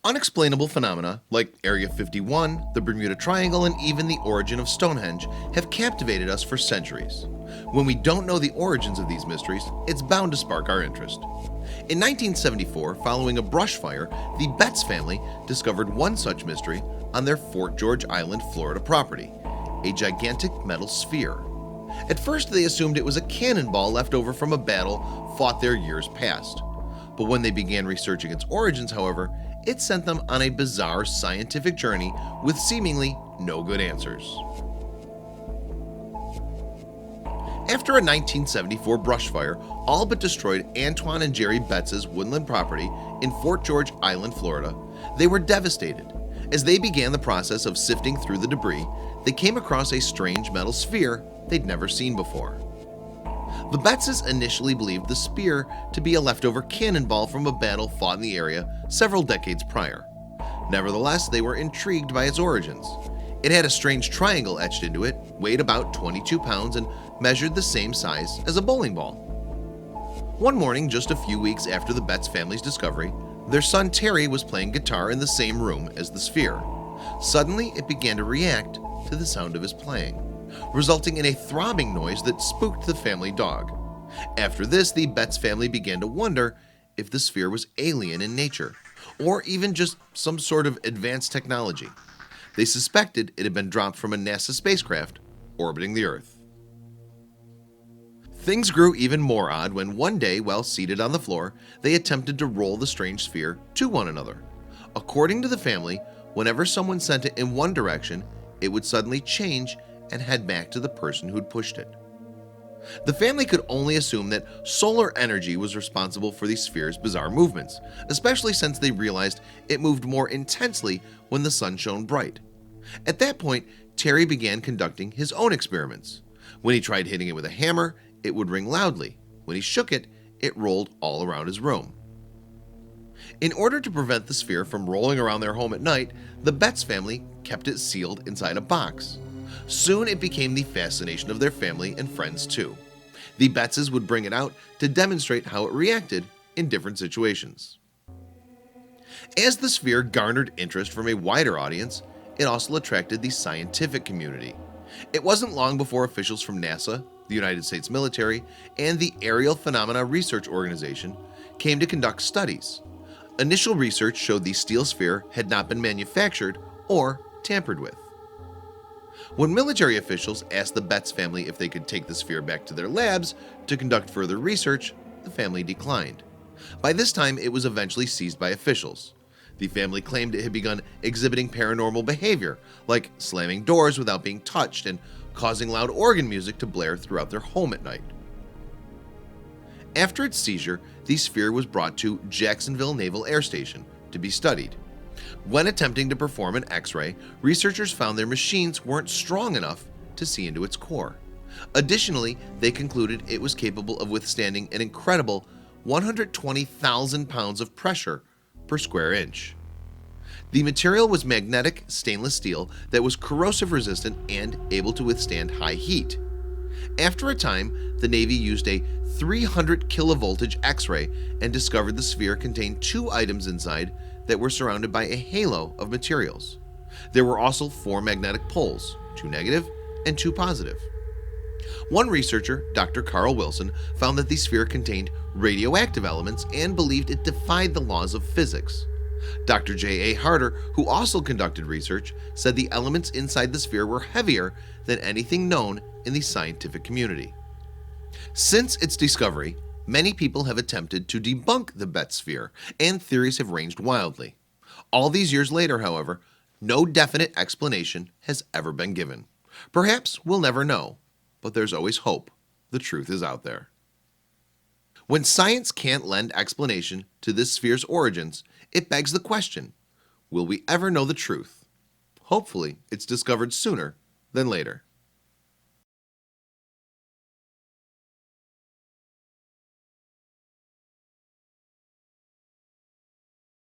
Unexplainable phenomena like Area 51, the Bermuda Triangle, and even the origin of Stonehenge have captivated us for centuries. When we don't know the origins of these mysteries, it's bound to spark our interest. In 1974, following a brush fire, the Betts family discovered one such mystery on their Fort George Island, Florida property, a gigantic metal sphere. At first, they assumed it was a cannonball left over from a battle fought there years past. But when they began researching its origins, however, it sent them on a bizarre scientific journey with seemingly no good answers. After a 1974 brush fire all but destroyed Antoine and Jerry Betts' woodland property in Fort George Island, Florida, they were devastated. As they began the process of sifting through the debris, they came across a strange metal sphere they'd never seen before. The Bettses initially believed the spear to be a leftover cannonball from a battle fought in the area several decades prior. Nevertheless, they were intrigued by its origins. It had a strange triangle etched into it, weighed about 22 pounds, and measured the same size as a bowling ball. One morning, just a few weeks after the Betts family's discovery, their son Terry was playing guitar in the same room as the sphere. Suddenly, it began to react to the sound of his playing, resulting in a throbbing noise that spooked the family dog. After this, the Betts family began to wonder if the sphere was alien in nature, or even just some sort of advanced technology. They suspected it had been dropped from a NASA spacecraft orbiting the Earth. Things grew even more odd when one day, while seated on the floor, they attempted to roll the strange sphere to one another. According to the family, whenever someone sent it in one direction, it would suddenly change and head back to the person who'd pushed it. The family could only assume that solar energy was responsible for the sphere's bizarre movements, especially since they realized it moved more intensely when the sun shone bright. At that point, Terry began conducting his own experiments. When he tried hitting it with a hammer, it would ring loudly. When he shook it, it rolled all around his room. In order to prevent the sphere from rolling around their home at night, the Betts family kept it sealed inside a box. Soon it became the fascination of their family and friends too. The Bettses would bring it out to demonstrate how it reacted in different situations. As the sphere garnered interest from a wider audience, it also attracted the scientific community. It wasn't long before officials from NASA, the United States military, and the Aerial Phenomena Research Organization came to conduct studies. Initial research showed the steel sphere had not been manufactured or tampered with. When military officials asked the Betts family if they could take the sphere back to their labs to conduct further research, the family declined. By this time, it was eventually seized by officials. The family claimed it had begun exhibiting paranormal behavior, like slamming doors without being touched and causing loud organ music to blare throughout their home at night. After its seizure, the sphere was brought to Jacksonville Naval Air Station to be studied. When attempting to perform an X-ray, researchers found their machines weren't strong enough to see into its core. Additionally, they concluded it was capable of withstanding an incredible 120,000 pounds of pressure per square inch. The material was magnetic stainless steel that was corrosive resistant and able to withstand high heat. After a time, the Navy used a 300 kilovoltage X-ray and discovered the sphere contained two items inside that were surrounded by a halo of materials. There were also 4 magnetic poles, 2 negative and 2 positive. One researcher, Dr. Carl Wilson, found that the sphere contained radioactive elements and believed it defied the laws of physics. Dr. J.A. Harder, who also conducted research, said the elements inside the sphere were heavier than anything known in the scientific community. Since its discovery, many people have attempted to debunk the Betts sphere, and theories have ranged wildly. All these years later, however, no definite explanation has ever been given. Perhaps we'll never know, but there's always hope. The truth is out there. When science can't lend explanation to this sphere's origins, it begs the question, will we ever know the truth? Hopefully, it's discovered sooner than later.